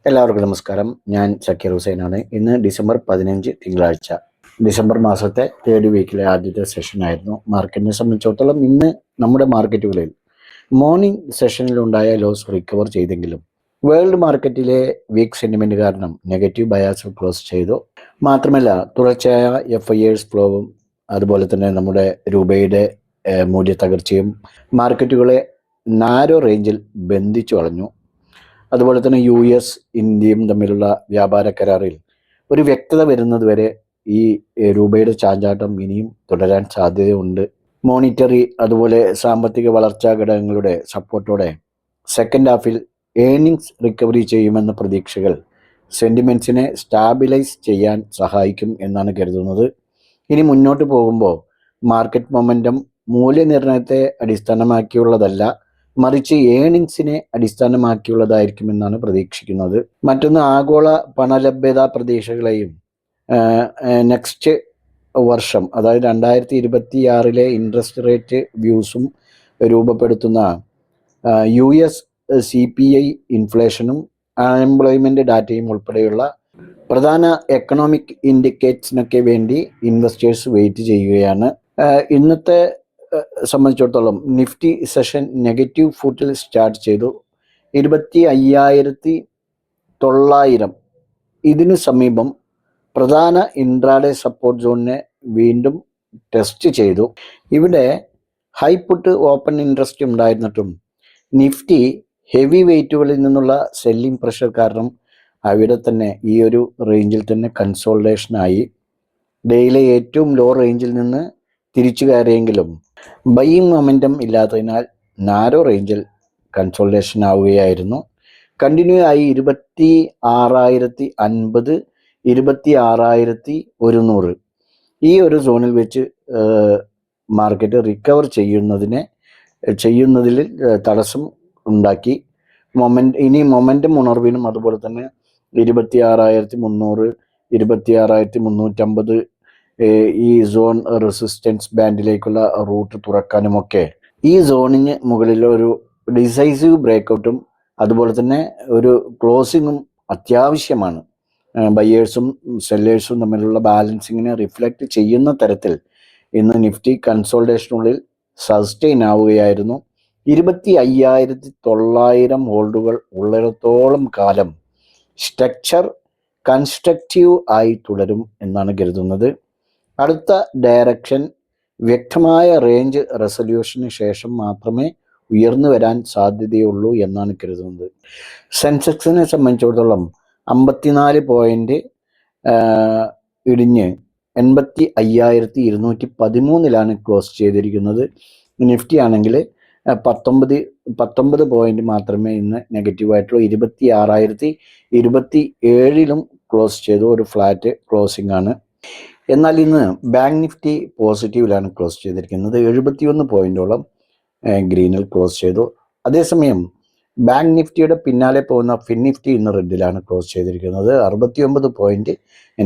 എല്ലാവർക്കും നമസ്കാരം. ഞാൻ സക്കീർ ഹുസൈനാണ്. ഇന്ന് ഡിസംബർ 15 തിങ്കളാഴ്ച. ഡിസംബർ മാസത്തെ തേർഡ് വീക്കിലെ ആദ്യത്തെ സെഷനായിരുന്നു. മാർക്കറ്റിനെ സംബന്ധിച്ചിടത്തോളം ഇന്ന് നമ്മുടെ മാർക്കറ്റുകളിൽ മോർണിംഗ് സെഷനിലുണ്ടായ ലോസ് റിക്കവർ ചെയ്തെങ്കിലും വേൾഡ് മാർക്കറ്റിലെ വീക്ക് സെന്റിമെന്റ് കാരണം നെഗറ്റീവ് ബയാസിൽ ക്ലോസ് ചെയ്തു. മാത്രമല്ല തുടർച്ചയായ FIAs ഫ്ലോവും അതുപോലെ തന്നെ നമ്മുടെ രൂപയുടെ മൂല്യത്തകർച്ചയും മാർക്കറ്റുകളെ നാരോ റേഞ്ചിൽ ബന്ധിച്ചു കളഞ്ഞു. അതുപോലെ തന്നെ US ഇന്ത്യയും തമ്മിലുള്ള വ്യാപാര കരാറിൽ ഒരു വ്യക്തത വരുന്നത് വരെ ഈ രൂപയുടെ ചാഞ്ചാട്ടം ഇനിയും തുടരാൻ സാധ്യതയുണ്ട്. മോണിറ്ററി അതുപോലെ സാമ്പത്തിക വളർച്ചാ ഘടകങ്ങളുടെ സപ്പോർട്ടോടെ സെക്കൻഡ് ഹാഫിൽ ഏർണിങ്സ് റിക്കവറി ചെയ്യുമെന്ന പ്രതീക്ഷകൾ സെന്റിമെന്റ്സിനെ സ്റ്റാബിലൈസ് ചെയ്യാൻ സഹായിക്കും എന്നാണ് കരുതുന്നത്. ഇനി മുന്നോട്ട് പോകുമ്പോൾ മാർക്കറ്റ് മൊമെന്റം മൂല്യനിർണ്ണയത്തെ അടിസ്ഥാനമാക്കിയുള്ളതല്ല, മറിച്ച് ഏണിങ്സിനെ അടിസ്ഥാനമാക്കിയുള്ളതായിരിക്കുമെന്നാണ് പ്രതീക്ഷിക്കുന്നത്. മറ്റൊന്ന്, ആഗോള പണലഭ്യത പ്രതീക്ഷകളെയും നെക്സ്റ്റ് വർഷം അതായത് 2026 ഇൻട്രസ്റ്റ് റേറ്റ് വ്യൂസും രൂപപ്പെടുത്തുന്ന US CPI ഇൻഫ്ലേഷനും അൺഎംപ്ലോയ്മെന്റ് ഡാറ്റയും ഉൾപ്പെടെയുള്ള പ്രധാന എക്കണോമിക് ഇൻഡിക്കേറ്റേഴ്സിനൊക്കെ വേണ്ടി ഇൻവെസ്റ്റേഴ്സ് വെയിറ്റ് ചെയ്യുകയാണ്. ഇന്നത്തെ സംബന്ധിച്ചിടത്തോളം നിഫ്റ്റി സെഷൻ നെഗറ്റീവ് ഫൂട്ടിൽ സ്റ്റാർട്ട് ചെയ്തു. 25,900 ഇതിനു സമീപം പ്രധാന ഇൻട്രാഡേ സപ്പോർട്ട് സോണിനെ വീണ്ടും ടെസ്റ്റ് ചെയ്തു. ഇവിടെ ഹൈ പുട്ട് ഓപ്പൺ ഇൻട്രസ്റ്റ് ഉണ്ടായിരുന്നിട്ടും നിഫ്റ്റി ഹെവി വെയിറ്റുകളിൽ നിന്നുള്ള സെല്ലിംഗ് പ്രഷർ കാരണം അവിടെ തന്നെ ഈ ഒരു റേഞ്ചിൽ തന്നെ കൺസോൾട്ടേഷനായി. ഡെയിലെ ഏറ്റവും ലോ റേഞ്ചിൽ നിന്ന് തിരിച്ചു കയറിയെങ്കിലും ബൈയിങ് മൊമെൻറ്റം ഇല്ലാത്തതിനാൽ നാരോ റേഞ്ചിൽ കൺസോൾട്ടേഷൻ ആവുകയായിരുന്നു. കണ്ടിന്യൂ ആയി 26,050, 26,100 ഈ ഒരു സോണിൽ വെച്ച് മാർക്കറ്റ് റിക്കവർ ചെയ്യുന്നതിൽ തടസ്സം ഉണ്ടാക്കി. ഇനി മൊമെൻറ്റം ഉണർവിനും അതുപോലെ തന്നെ 26,300, 26,350 ഈ സോൺ റെസിസ്റ്റൻസ് ബാൻഡിലേക്കുള്ള റൂട്ട് തുറക്കാനുമൊക്കെ ഈ സോണിന് മുകളിൽ ഒരു ഡിസൈസീവ് ബ്രേക്കൗട്ടും അതുപോലെ തന്നെ ഒരു ക്ലോസിങ്ങും അത്യാവശ്യമാണ്. ബയേഴ്സും സെല്ലേഴ്സും തമ്മിലുള്ള ബാലൻസിങ്ങിനെ റിഫ്ലക്റ്റ് ചെയ്യുന്ന തരത്തിൽ ഇന്ന് നിഫ്റ്റി കൺസോൾട്ടേഷനുള്ളിൽ സസ്റ്റെയിൻ ആവുകയായിരുന്നു. 25,900 ഹോൾഡുകൾ ഉള്ളിടത്തോളം കാലം സ്ട്രക്ചർ കൺസ്ട്രക്റ്റീവ് ആയി തുടരും എന്നാണ് കരുതുന്നത്. അടുത്ത ഡയറക്ഷൻ വ്യക്തമായ റേഞ്ച് റെസൊല്യൂഷന് ശേഷം മാത്രമേ ഉയർന്നു വരാൻ സാധ്യതയുള്ളൂ എന്നാണ് കരുതുന്നത്. സെൻസെക്സിനെ സംബന്ധിച്ചിടത്തോളം 54 പോയിന്റ് ഇടിഞ്ഞ് 85,213 ക്ലോസ് ചെയ്തിരിക്കുന്നത്. നിഫ്റ്റി ആണെങ്കിൽ 19 പോയിന്റ് മാത്രമേ ഇന്ന് നെഗറ്റീവായിട്ടുള്ളൂ. 26,027 ക്ലോസ് ചെയ്തു. ഒരു ഫ്ലാറ്റ് ക്ലോസിംഗ് ആണ്. എന്നാൽ ഇന്ന് ബാങ്ക് നിഫ്റ്റി പോസിറ്റീവിലാണ് ക്ലോസ് ചെയ്തിരിക്കുന്നത്. 71 പോയിന്റോളം ഗ്രീനിൽ ക്ലോസ് ചെയ്തു. അതേസമയം ബാങ്ക് നിഫ്റ്റിയുടെ പിന്നാലെ പോകുന്ന ഫിൻ നിഫ്റ്റി ഇന്ന് റെഡിലാണ് ക്ലോസ് ചെയ്തിരിക്കുന്നത്. 69 പോയിന്റ്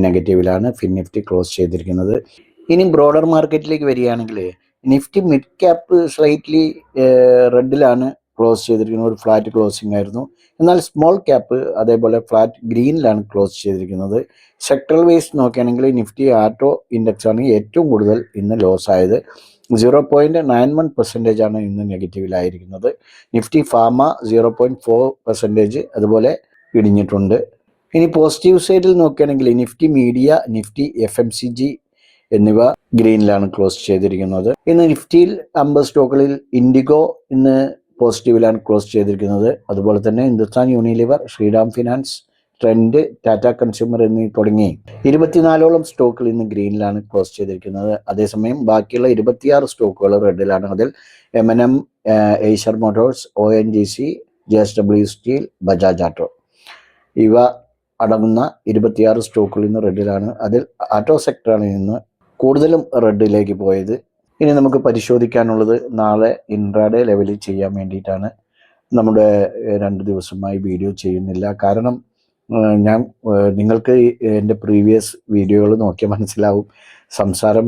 നെഗറ്റീവിലാണ് ഫിൻ നിഫ്റ്റി ക്ലോസ് ചെയ്തിരിക്കുന്നത്. ഇനി ബ്രോഡർ മാർക്കറ്റിലേക്ക് വരികയാണെങ്കിൽ നിഫ്റ്റി മിഡ് ക്യാപ്പ് സ്ലൈറ്റ്ലി റെഡിലാണ് ക്ലോസ് ചെയ്തിരിക്കുന്നത്. ഒരു ഫ്ലാറ്റ് ക്ലോസിംഗ് ആയിരുന്നു. എന്നാൽ സ്മോൾ ക്യാപ്പ് അതേപോലെ ഫ്ലാറ്റ് ഗ്രീനിലാണ് ക്ലോസ് ചെയ്തിരിക്കുന്നത്. സെക്ടറൽ വൈസ് നോക്കുകയാണെങ്കിൽ നിഫ്റ്റി ആട്ടോ ഇൻഡെക്സ് ആണ് ഏറ്റവും കൂടുതൽ ഇന്ന് ലോസ് ആയത്. 0.91% ആണ് ഇന്ന് നെഗറ്റീവിലായിരിക്കുന്നത്. നിഫ്റ്റി ഫാർമ 0.4% അതുപോലെ ഇടിഞ്ഞിട്ടുണ്ട്. ഇനി പോസിറ്റീവ് സൈഡിൽ നോക്കുകയാണെങ്കിൽ നിഫ്റ്റി മീഡിയ, നിഫ്റ്റി FMCG എന്നിവ ഗ്രീനിലാണ് ക്ലോസ് ചെയ്തിരിക്കുന്നത്. ഇന്ന് നിഫ്റ്റിയിൽ 50 സ്റ്റോക്കുകളിൽ ഇൻഡിഗോ ഇന്ന് പോസിറ്റീവിലാണ് ക്ലോസ് ചെയ്തിരിക്കുന്നത്. അതുപോലെ തന്നെ Hindustan Unilever, Shriram Finance, Trent, Tata Consumer എന്നീ തുടങ്ങി 24ഓളം സ്റ്റോക്കുകൾ ഇന്ന് ഗ്രീനിലാണ് ക്ലോസ് ചെയ്തിരിക്കുന്നത്. അതേസമയം ബാക്കിയുള്ള 26 സ്റ്റോക്കുകൾ റെഡിലാണ്. അതിൽ M&M, Eicher Motors, ONGC, JSW steel, Bajaj ആട്ടോ ഇവ അടങ്ങുന്ന 26 സ്റ്റോക്കുകൾ ഇന്ന് റെഡിലാണ്. അതിൽ ആട്ടോ സെക്ടറാണ് ഇന്ന് കൂടുതലും റെഡിലേക്ക് പോയത്. ഇനി നമുക്ക് പരിശോധിക്കാനുള്ളത് നാളെ ഇൻട്രാഡേ ലെവലിൽ ചെയ്യാൻ വേണ്ടിയിട്ടാണ്. നമ്മുടെ 2 ദിവസമായി വീഡിയോ ചെയ്യുന്നില്ല. കാരണം ഞാൻ നിങ്ങൾക്ക് എൻ്റെ പ്രീവിയസ് വീഡിയോകൾ നോക്കിയാൽ മനസ്സിലാവും, സംസാരം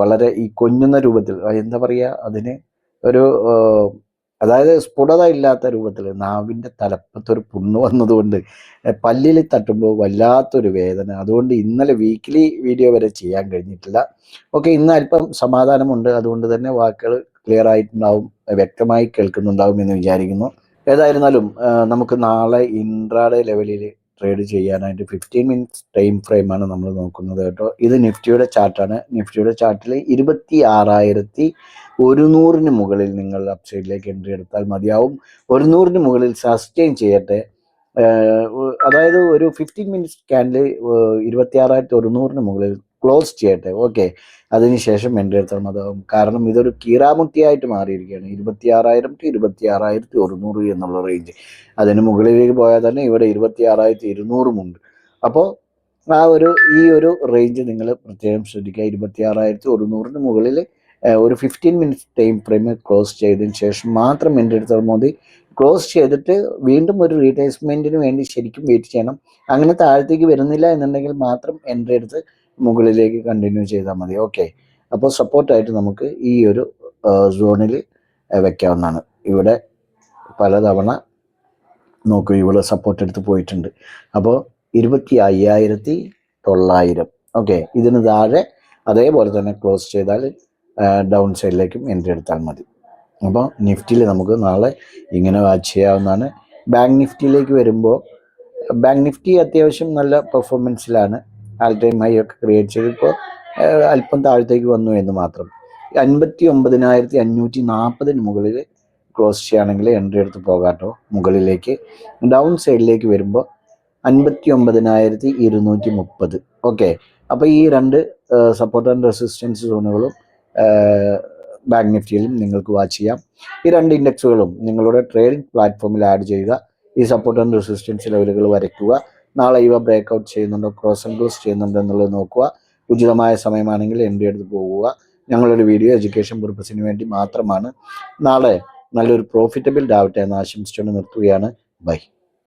വളരെ കൊഞ്ഞുന്ന രൂപത്തിൽ, എന്താ പറയുക, അതിന് ഒരു അതായത് സ്ഫുടത ഇല്ലാത്ത രൂപത്തിൽ നാവിൻ്റെ തലപ്പത്തൊരു പുണ്ണ് വന്നതുകൊണ്ട് പല്ലിൽ തട്ടുമ്പോൾ വല്ലാത്തൊരു വേദന. അതുകൊണ്ട് ഇന്നലെ വീക്കിലി വീഡിയോ വരെ ചെയ്യാൻ കഴിഞ്ഞിട്ടില്ല. ഓക്കെ, ഇന്ന് അല്പം സമാധാനമുണ്ട്. അതുകൊണ്ട് തന്നെ വാക്കുകൾ ക്ലിയർ ആയിട്ടുണ്ടാവും, വ്യക്തമായി കേൾക്കുന്നുണ്ടാവും എന്ന് വിചാരിക്കുന്നു. ഏതായിരുന്നാലും നമുക്ക് നാളെ ഇൻട്രാഡേ ലെവലിൽ ട്രേഡ് ചെയ്യാനായിട്ട് 15 മിനിറ്റ്സ് ടൈം ഫ്രെയിമാണ് നമ്മൾ നോക്കുന്നത് കേട്ടോ. ഇത് നിഫ്റ്റിയുടെ ചാർട്ടാണ്. നിഫ്റ്റിയുടെ ചാർട്ടിൽ 26,100 മുകളിൽ നിങ്ങൾ അപ്സൈഡിലേക്ക് എൻട്രി എടുത്താൽ മതിയാവും. 100 മുകളിൽ സസ്റ്റെയിൻ ചെയ്യട്ടെ. അതായത് ഒരു 15 മിനിറ്റ്സ് ക്യാൻഡിൽ 26,100 മുകളിൽ ക്ലോസ് ചെയ്യട്ടെ. ഓക്കെ, അതിനുശേഷം എൻട്രി എടുത്താൽ മതിയാവും. കാരണം ഇതൊരു കീറാമുട്ടിയായിട്ട് മാറിയിരിക്കുകയാണ്. 26,000 to 26,100 എന്നുള്ള റേഞ്ച്. അതിന് മുകളിലേക്ക് പോയാൽ തന്നെ ഇവിടെ 26,200 ഉണ്ട്. അപ്പോൾ ഈ ഒരു റേഞ്ച് നിങ്ങൾ പ്രത്യേകം ശ്രദ്ധിക്കുക. 26,100 മുകളിൽ ഒരു 15 മിനിറ്റ്സ് ടൈം ഫ്രെയിം ക്ലോസ് ചെയ്തതിന് ശേഷം മാത്രം എൻട്രി എടുത്താൽ മതി. ക്ലോസ് ചെയ്തിട്ട് വീണ്ടും ഒരു റീട്രേസ്മെൻറ്റിന് വേണ്ടി ശരിക്കും വെയിറ്റ് ചെയ്യണം. അങ്ങനെ താഴത്തേക്ക് വരുന്നില്ല എന്നുണ്ടെങ്കിൽ മാത്രം എൻട്രി എടുത്ത് മുകളിലേക്ക് കണ്ടിന്യൂ ചെയ്താൽ മതി. ഓക്കെ, അപ്പോൾ സപ്പോർട്ടായിട്ട് നമുക്ക് ഈ ഒരു സോണിൽ വെക്കാവുന്നതാണ്. ഇവിടെ പലതവണ നോക്കൂ, ഇവിടെ സപ്പോർട്ട് എടുത്ത് പോയിട്ടുണ്ട്. അപ്പോൾ 25,900. ഓക്കെ, ഇതിന് താഴെ അതേപോലെ തന്നെ ക്ലോസ് ചെയ്താൽ ഡൗൺ സൈഡിലേക്കും എൻട്രി എടുത്താൽ മതി. അപ്പോൾ നിഫ്റ്റിയിൽ നമുക്ക് നാളെ ഇങ്ങനെ വാച്ച് ചെയ്യാവുന്നതാണ്. ബാങ്ക് നിഫ്റ്റിയിലേക്ക് വരുമ്പോൾ ബാങ്ക് നിഫ്റ്റി അത്യാവശ്യം നല്ല പെർഫോമൻസിലാണ്. ആൾ ടൈം ഹൈ ഒക്കെ ക്രിയേറ്റ് ചെയ്തിപ്പോൾ അല്പം താഴത്തേക്ക് വന്നു എന്ന് മാത്രം. 59,540 മുകളിൽ ക്ലോസ് ചെയ്യുകയാണെങ്കിൽ എൻട്രി എടുത്ത് പോകാട്ടോ മുകളിലേക്ക്. ഡൗൺ സൈഡിലേക്ക് വരുമ്പോൾ 59,230. ഓക്കെ, അപ്പോൾ ഈ രണ്ട് സപ്പോർട്ട് ആൻഡ് റെസിസ്റ്റൻസ് സോണുകളും ബാങ്ക് നിഫ്റ്റിയിലും നിങ്ങൾക്ക് വാച്ച് ചെയ്യാം. ഈ രണ്ട് ഇൻഡെക്സുകളും നിങ്ങളുടെ ട്രേഡിംഗ് പ്ലാറ്റ്ഫോമിൽ ആഡ് ചെയ്യുക. ഈ സപ്പോർട്ട് ആൻഡ് റെസിസ്റ്റൻസ് ലെവലുകൾ വരയ്ക്കുക. നാളെ ഇവ ബ്രേക്ക് ഔട്ട് ചെയ്യുന്നുണ്ടോ, ക്രോസ് ആൻഡ് ക്ലോസ് ചെയ്യുന്നുണ്ടോ എന്നുള്ളത് നോക്കുക. ഉചിതമായ സമയമാണെങ്കിൽ എൻട്രി എടുത്ത് പോകുക. ഞങ്ങളൊരു വീഡിയോ എഡ്യൂക്കേഷൻ പർപ്പസിന് വേണ്ടി മാത്രമാണ്. നാളെ നല്ലൊരു പ്രോഫിറ്റബിൾ ആവട്ടെ എന്ന് ആശംസിച്ചുകൊണ്ട് നിർത്തുകയാണ്. ബൈ.